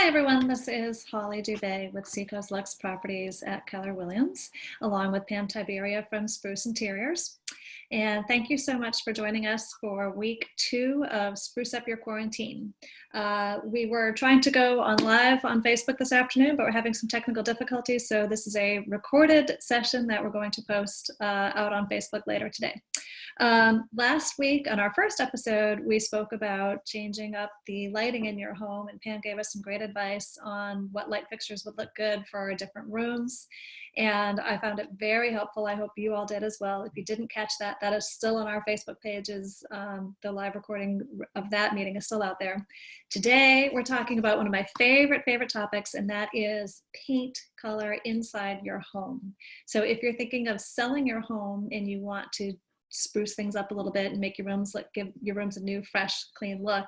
Hi everyone, this is Holly Dubay with Seacoast Lux Properties at Keller Williams, along with Pam Tiberia from Spruce Interiors. And thank you so much for joining us for week 2 of Spruce Up Your Quarantine. We were trying to go on live on Facebook this afternoon, but we're having some technical difficulties. So this is a recorded session that we're going to post out on Facebook later today. Last week on our first episode, we spoke about changing up the lighting in your home, and Pam gave us some great advice on what light fixtures would look good for our different rooms. And I found it very helpful. I hope you all did as well. If you didn't catch that, that is still on our Facebook pages. The live recording of that meeting is still out there. Today, we're talking about one of my favorite topics, and that is paint color inside your home. So if you're thinking of selling your home and you want to spruce things up a little bit and make your rooms give your rooms a new, fresh, clean look,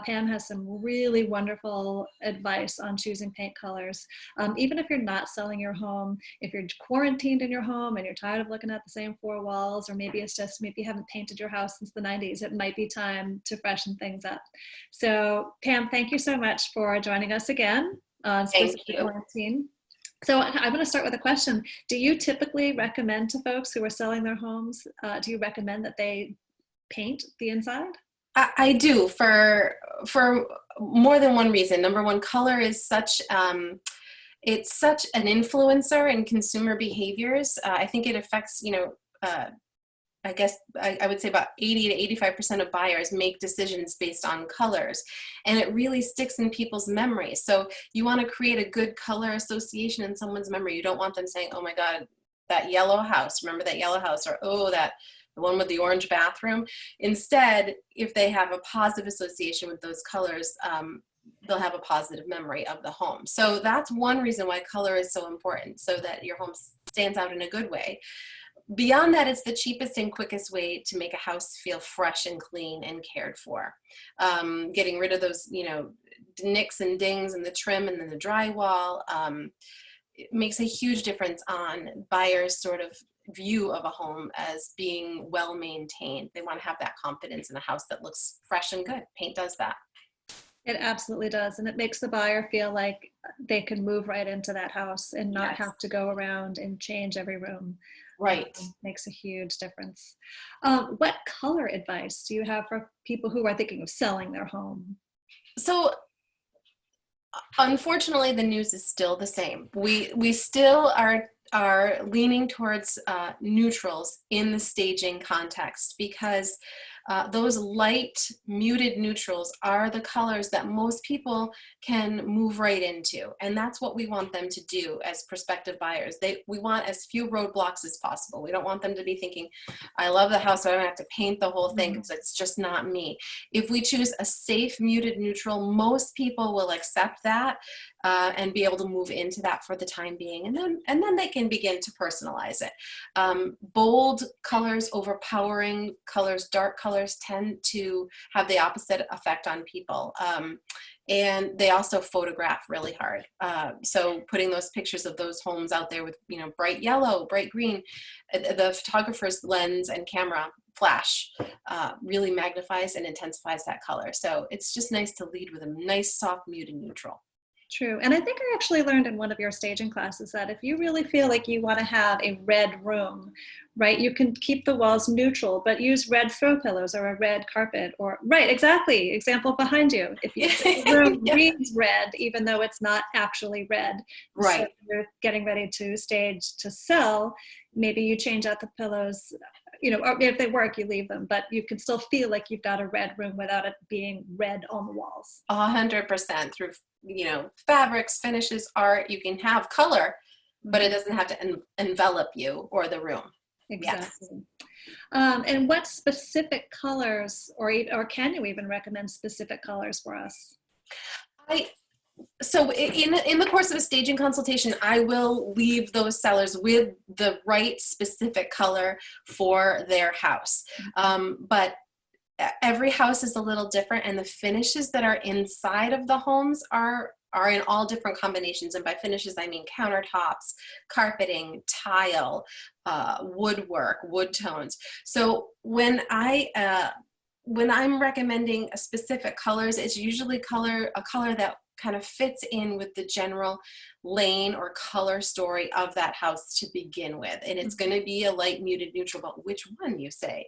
Pam has some really wonderful advice on choosing paint colors. Even if you're not selling your home, if you're quarantined in your home and you're tired of looking at the same 4 walls, or maybe it's just maybe you haven't painted your house since the 90s, it might be time to freshen things up. So Pam, thank you so much for joining us again on Spruce Up Your Quarantine. So I'm going to start with a question. Do you typically recommend to folks who are selling their homes, do you recommend that they paint the inside? I do for more than one reason. Number one, color is it's such an influencer in consumer behaviors. I think it affects, I guess I would say about 80 to 85% of buyers make decisions based on colors, and it really sticks in people's memories. So you want to create a good color association in someone's memory. You don't want them saying, oh my God, that yellow house, remember that yellow house, or oh, the one with the orange bathroom. Instead, if they have a positive association with those colors, they'll have a positive memory of the home. So that's one reason why color is so important, so that your home stands out in a good way. Beyond that, it's the cheapest and quickest way to make a house feel fresh and clean and cared for. Getting rid of those, nicks and dings in the trim and then the drywall, it makes a huge difference on buyers' sort of view of a home as being well maintained. They want to have that confidence in a house that looks fresh and good. Paint does that. It absolutely does. And it makes the buyer feel like they can move right into that house and not have to go around and change every room. Right. Makes a huge difference. What color advice do you have for people who are thinking of selling their home? So unfortunately, the news is still the same. We still are leaning towards neutrals in the staging context, because those light muted neutrals are the colors that most people can move right into, and that's what we want them to do as prospective buyers. We want as few roadblocks as possible. We don't want them to be thinking, I love the house, so I don't have to paint the whole thing because it's just not me. If we choose a safe muted neutral, most people will accept that and be able to move into that for the time being, and then they can begin to personalize it. Bold colors, overpowering colors, dark colors tend to have the opposite effect on people. And they also photograph really hard. So putting those pictures of those homes out there with, bright yellow, bright green, the photographer's lens and camera flash really magnifies and intensifies that color. So it's just nice to lead with a nice, soft, muted neutral. True. And I think I actually learned in one of your staging classes that if you really feel like you want to have a red room, right, you can keep the walls neutral, but use red throw pillows or a red carpet, or, right, exactly, example behind you. If the room reads red, even though it's not actually red, right. So you're getting ready to stage to sell, maybe you change out the pillows, or if they work, you leave them, but you can still feel like you've got a red room without it being red on the walls. 100% through, fabrics, finishes, art. You can have color, but it doesn't have to envelop you or the room. Exactly. Yes. And what specific colors, or can you even recommend specific colors for us? So in the course of a staging consultation, I will leave those sellers with the right specific color for their house. But every house is a little different, and the finishes that are inside of the homes are in all different combinations. And by finishes, I mean countertops, carpeting, tile, woodwork, wood tones. So when I'm recommending a specific colors, it's usually a color that kind of fits in with the general lane or color story of that house to begin with. And it's going to be a light muted neutral, but which one, you say?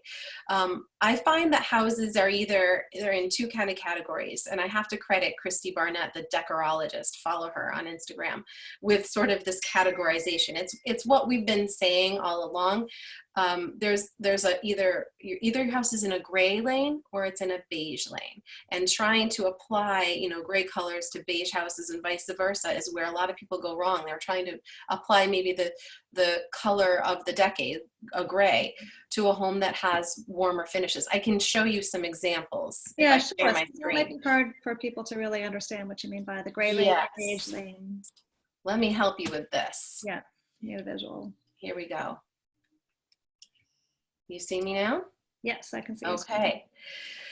I find that houses are they're in two kind of categories, and I have to credit Christy Barnett, the decorologist, follow her on Instagram, with sort of this categorization. It's what we've been saying all along. There's either your house is in a gray lane or it's in a beige lane, and trying to apply, you know, gray colors to beige houses and vice versa is where a lot of people go wrong. They're trying to apply maybe the color of the decade, a gray, to a home that has warmer finishes. I can show you some examples. Yeah, if I sure. share my It screen. might be hard for people to really understand what you mean by the gray lane, Yes. beige lane. Let me help you with this. Yeah, need a visual. Here we go. You see me now? Yes, I can see. your screen. Okay.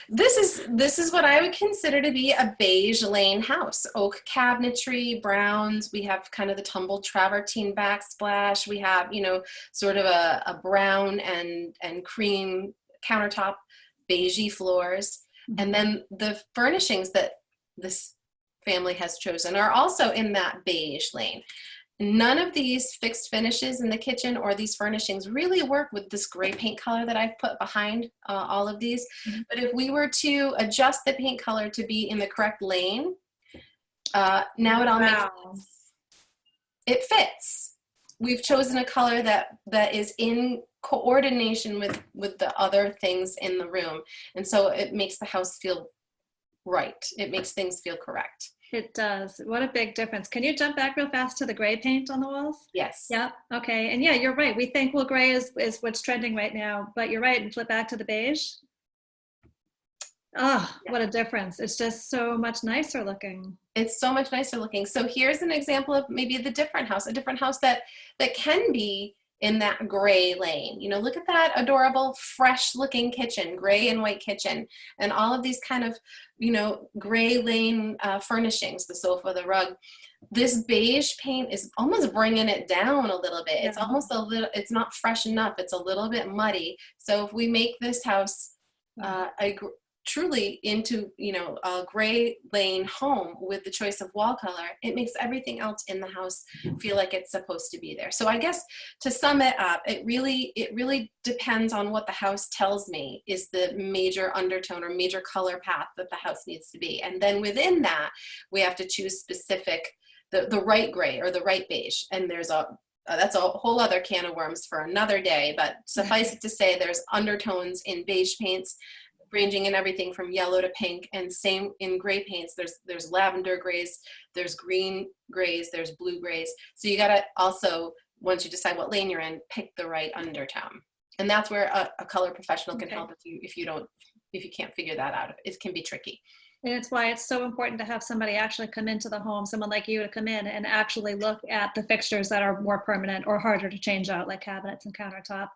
This is what I would consider to be a beige lane house. Oak cabinetry, browns. We have kind of the tumbled travertine backsplash. We have, you know, sort of a brown and cream countertop, beigey floors. And then the furnishings that this family has chosen are also in that beige lane. None of these fixed finishes in the kitchen or these furnishings really work with this gray paint color that I've put behind all of these. But if we were to adjust the paint color to be in the correct lane, now it all makes sense. It fits. We've chosen a color that is in coordination with the other things in the room. And so it makes the house feel right. It makes things feel correct. It does. What a big difference. Can you jump back real fast to the gray paint on the walls? Yes. Yeah. Okay. And yeah, you're right. We think, well, gray is what's trending right now, but you're right. And flip back to the beige. Oh, what a difference. It's just so much nicer looking. It's so much nicer looking. So here's an example of maybe a different house that can be in that gray lane. You know, look at that adorable, fresh looking kitchen, gray and white kitchen, and all of these kind of, you know, gray lane furnishings, the sofa, the rug. This beige paint is almost bringing it down a little bit. It's almost a little, it's not fresh enough. It's a little bit muddy. So if we make this house truly into, you know, a gray lane home with the choice of wall color, it makes everything else in the house feel like it's supposed to be there. So I guess to sum it up, it really depends on what the house tells me is the major undertone or major color path that the house needs to be. And then within that, we have to choose specific, the right gray or the right beige. And there's that's a whole other can of worms for another day, but suffice it to say there's undertones in beige paints, ranging in everything from yellow to pink, and same in gray paints. There's lavender grays, there's green grays, there's blue grays. So you gotta also, once you decide what lane you're in, pick the right undertone. And that's where a color professional can help if you can't figure that out. It can be tricky. And it's why it's so important to have somebody actually come into the home, someone like you to come in and actually look at the fixtures that are more permanent or harder to change out, like cabinets and countertop.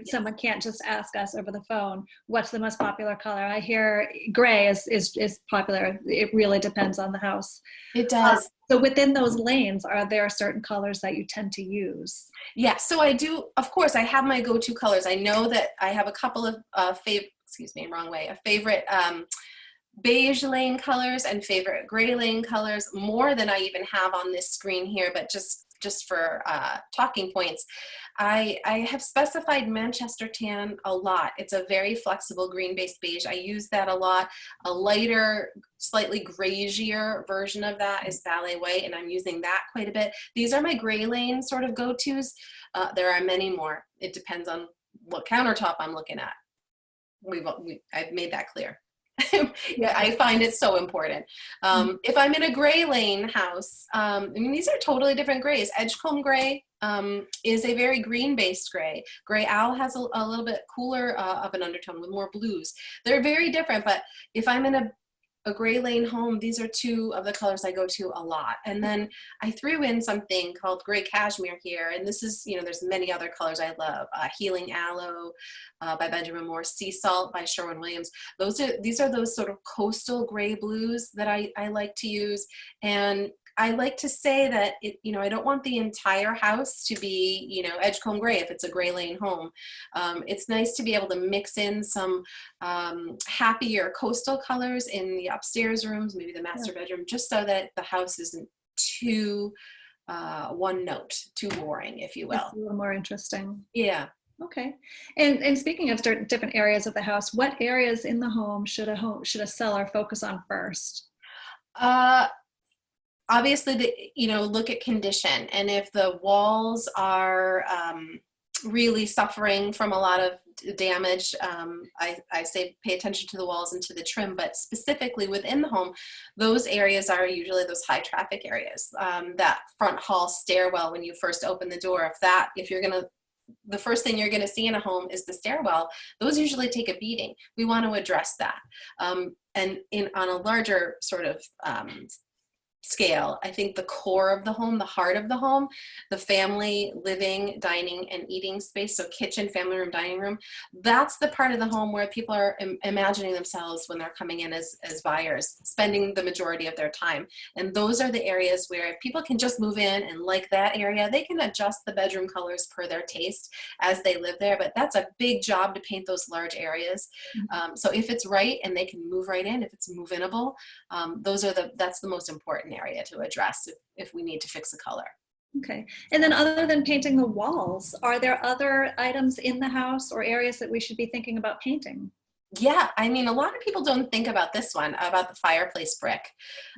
Someone can't just ask us over the phone, what's the most popular color? I hear gray is popular. It really depends on the house. It does. So within those lanes, are there certain colors that you tend to use? Yeah, so I do, of course, I have my go-to colors. I know that I have a couple of favorite beige lane colors and favorite gray lane colors, more than I even have on this screen here, but just for talking points, I have specified Manchester tan a lot. It's a very flexible green-based beige. I use that a lot. A lighter, slightly grayier version of that is Ballet White, and I'm using that quite a bit. These are my gray lane sort of go-tos. There are many more. It depends on what countertop I'm looking at. I've made that clear. Yeah, I find it so important. If I'm in a gray lane house, I mean, these are totally different grays. Edgecomb gray is a very green-based gray. Gray owl has a little bit cooler of an undertone with more blues. They're very different, but if I'm in a gray lane home, these are two of the colors I go to a lot. And then I threw in something called gray cashmere here, and this is, you know, there's many other colors I love. Healing Aloe by Benjamin Moore, Sea Salt by Sherwin-Williams. These are those sort of coastal gray blues that I like to use. And I like to say that I don't want the entire house to be, Edgecombe gray if it's a gray lane home. It's nice to be able to mix in some happier coastal colors in the upstairs rooms, maybe the master bedroom, just so that the house isn't too one note, too boring, if you will. It's a little more interesting. Yeah. Okay. And speaking of different areas of the house, what areas in the home should a seller focus on first? Obviously, look at condition, and if the walls are really suffering from a lot of damage, I say pay attention to the walls and to the trim, but specifically within the home, those areas are usually those high traffic areas. That front hall stairwell, when you first open the door, the first thing you're going to see in a home is the stairwell, those usually take a beating. We want to address that. And on a larger sort of scale, I think the core of the home, the heart of the home, the family living, dining, and eating space, so kitchen, family room, dining room, that's the part of the home where people are imagining themselves when they're coming in as buyers, spending the majority of their time. And those are the areas where if people can just move in and like that area, they can adjust the bedroom colors per their taste as they live there. But that's a big job to paint those large areas. So if it's right and they can move right in, if it's move-inable, that's the most important area to address if we need to fix a color. Okay. And then other than painting the walls, are there other items in the house or areas that we should be thinking about painting? Yeah, I mean, a lot of people don't think about this one, about the fireplace brick.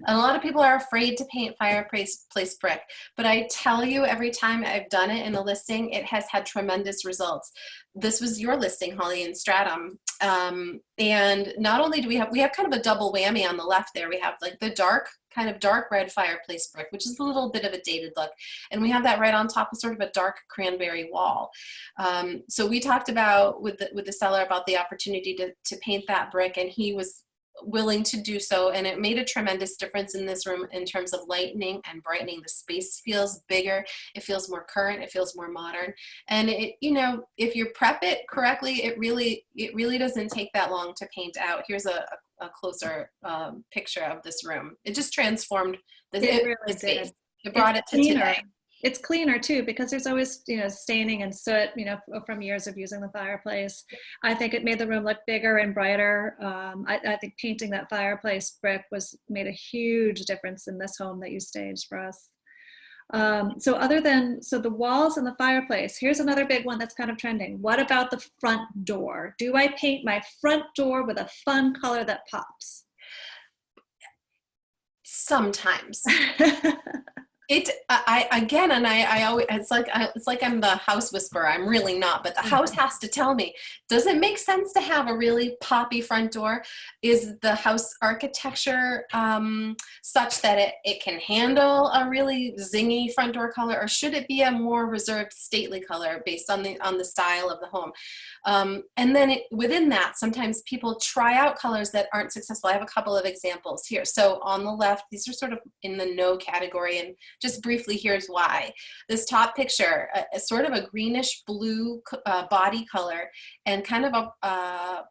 And a lot of people are afraid to paint fireplace brick, but I tell you, every time I've done it in a listing, it has had tremendous results. This was your listing, Holly, in Stratham. And not only do we have kind of a double whammy on the left there. We have like the kind of dark red fireplace brick, which is a little bit of a dated look. And we have that right on top of sort of a dark cranberry wall. So we talked about with the seller about the opportunity to paint that brick, and he was willing to do so, and it made a tremendous difference in this room in terms of lightening and brightening. The space feels bigger, it feels more current, it feels more modern, and if you prep it correctly, it really doesn't take that long to paint out. Here's a closer picture of this room. It just transformed the space. It brought it to today. It's cleaner too, because there's always, staining and soot, from years of using the fireplace. I think it made the room look bigger and brighter. I think painting that fireplace brick made a huge difference in this home that you staged for us. So the walls and the fireplace, here's another big one that's kind of trending. What about the front door? Do I paint my front door with a fun color that pops? Sometimes. I always, it's like I'm the house whisperer. I'm really not, but the house has to tell me, does it make sense to have a really poppy front door? Is the house architecture such that it can handle a really zingy front door color, or should it be a more reserved, stately color based on the style of the home? And then within that, sometimes people try out colors that aren't successful. I have a couple of examples here. So on the left, these are sort of in the no category, and just briefly, here's why. This top picture, a sort of a greenish blue body color and kind of a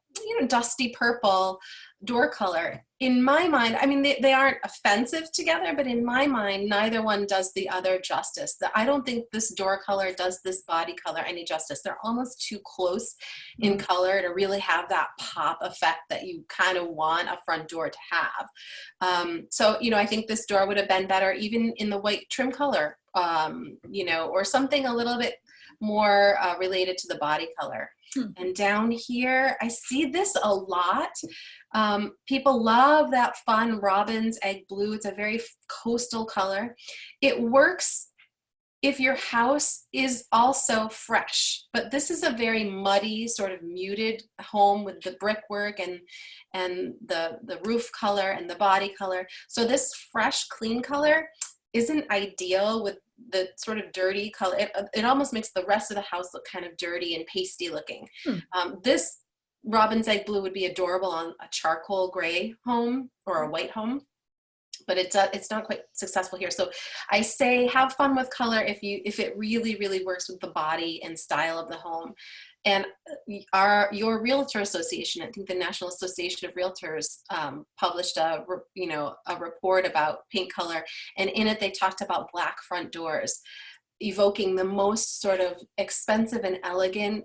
dusty purple door color. In my mind, I mean, they aren't offensive together, but in my mind, neither one does the other justice. I don't think this door color does this body color any justice. They're almost too close in color to really have that pop effect that you kind of want a front door to have. So, I think this door would have been better even in the white trim color, or something a little bit more related to the body color. And down here, I see this a lot. People love that fun robin's egg blue. It's a very coastal color. It works if your house is also fresh, but this is a very muddy, sort of muted home with the brickwork and the roof color and the body color. So this fresh, clean color isn't ideal with the sort of dirty color. It almost makes the rest of the house look kind of dirty and pasty looking. This robin's egg blue would be adorable on a charcoal gray home or a white home. but it's not quite successful here. So I say have fun with color if it really, really works with the body and style of the home. And your realtor association, I think the National Association of Realtors, published a report about paint color, and in it they talked about black front doors, evoking the most sort of expensive and elegant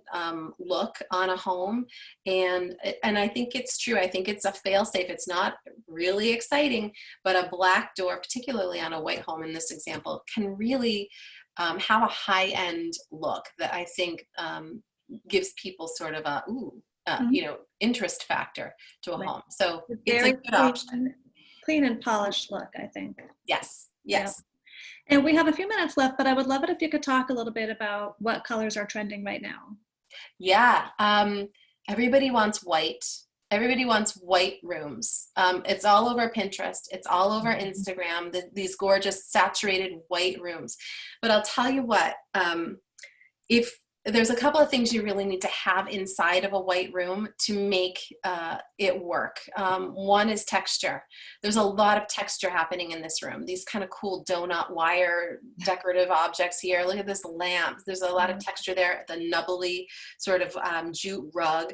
look on a home. And I think it's true. I think it's a fail-safe. It's not really exciting, but a black door, particularly on a white home in this example, can really have a high-end look that I think gives people sort of a interest factor to a Right. home. So it's a Very good option. clean and polished look, I think. Yes. Yeah. Yes. And we have a few minutes left, but I would love it if you could talk a little bit about what colors are trending right now. Yeah. Everybody wants white. Everybody wants white rooms. It's all over Pinterest. It's all over Instagram, these gorgeous saturated white rooms. But I'll tell you what, if there's a couple of things you really need to have inside of a white room to make it work. One is texture. There's a lot of texture happening in this room. These kind of cool donut wire decorative objects here. Look at this lamp. There's a lot of texture there. The nubbly sort of jute rug,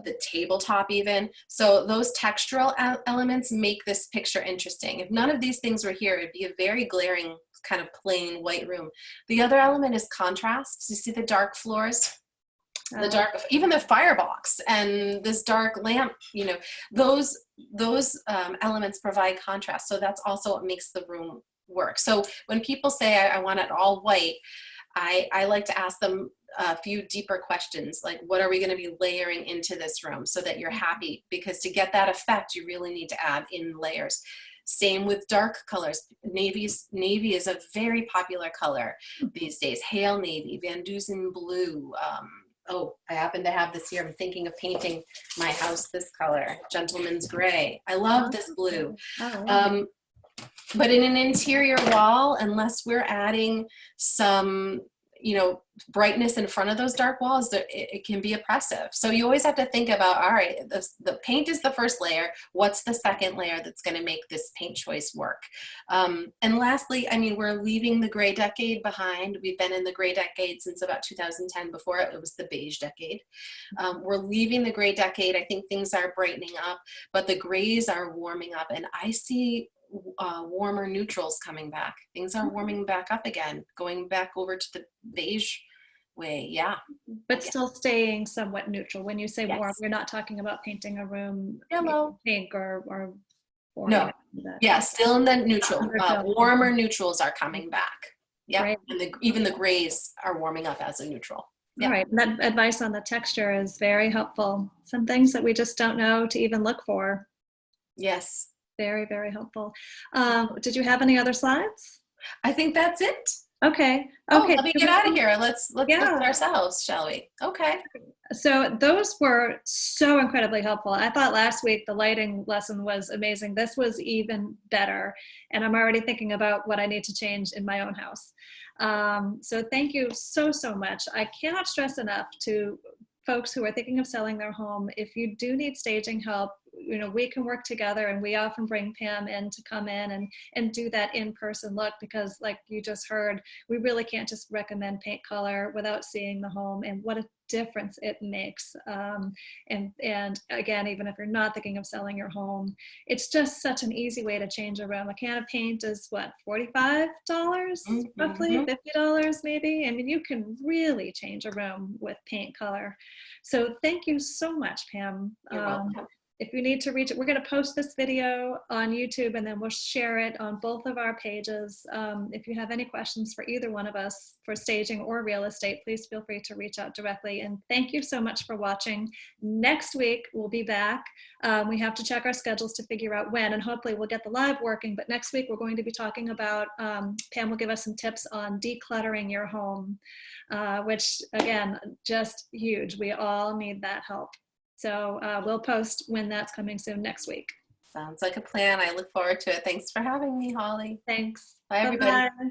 the tabletop even. So those textural elements make this picture interesting. If none of these things were here, it'd be a very glaring kind of plain white room. The other element is contrast. So you see the dark floors, the dark, even the firebox and this dark lamp, those elements provide contrast. So that's also what makes the room work. So when people say I want it all white, I like to ask them a few deeper questions, like what are we going to be layering into this room so that you're happy? Because to get that effect, you really need to add in layers. Same with dark colors. Navy is a very popular color these days. Hail navy, Van Dusen blue. I happen to have this here. I'm thinking of painting my house this color, gentleman's gray. I love this blue. But in an interior wall, unless we're adding some brightness in front of those dark walls, it can be oppressive. So you always have to think about, all right, the paint is the first layer. What's the second layer that's going to make this paint choice work? And lastly, we're leaving the gray decade behind. We've been in the gray decade since about 2010. Before it was the beige decade. We're leaving the gray decade. I think things are brightening up, but the grays are warming up, and I see warmer neutrals coming back. Things are warming back up again, going back over to the beige way. Yeah. But still staying somewhat neutral. When you say warm, you're not talking about painting a room yellow, pink or no. Yeah, still in the neutral. Warmer neutrals are coming back. Yeah. Right. And even the grays are warming up as a neutral. All right. And that advice on the texture is very helpful. Some things that we just don't know to even look for. Yes. Very, very helpful. Did you have any other slides? I think that's it. Okay. Let me get out of here. Let's look at ourselves, shall we? Okay. So those were so incredibly helpful. I thought last week the lighting lesson was amazing. This was even better. And I'm already thinking about what I need to change in my own house. So thank you so much. I cannot stress enough to folks who are thinking of selling their home, if you do need staging help, we can work together, and we often bring Pam in to come in and do that in-person look, because like you just heard, we really can't just recommend paint color without seeing the home and what a difference it makes. And again, even if you're not thinking of selling your home, it's just such an easy way to change a room. A can of paint is what, $45 roughly, $50 maybe. You can really change a room with paint color. So thank you so much, Pam. You're welcome. If you need to reach it, we're going to post this video on YouTube, and then we'll share it on both of our pages. If you have any questions for either one of us for staging or real estate, please feel free to reach out directly. And thank you so much for watching. Next week, we'll be back. We have to check our schedules to figure out when, and hopefully we'll get the live working. But next week, we're going to be talking about, Pam will give us some tips on decluttering your home, which again, just huge. We all need that help. So we'll post when that's coming soon next week. Sounds like a plan. I look forward to it. Thanks for having me, Holly. Thanks. Bye, everybody. Bye-bye.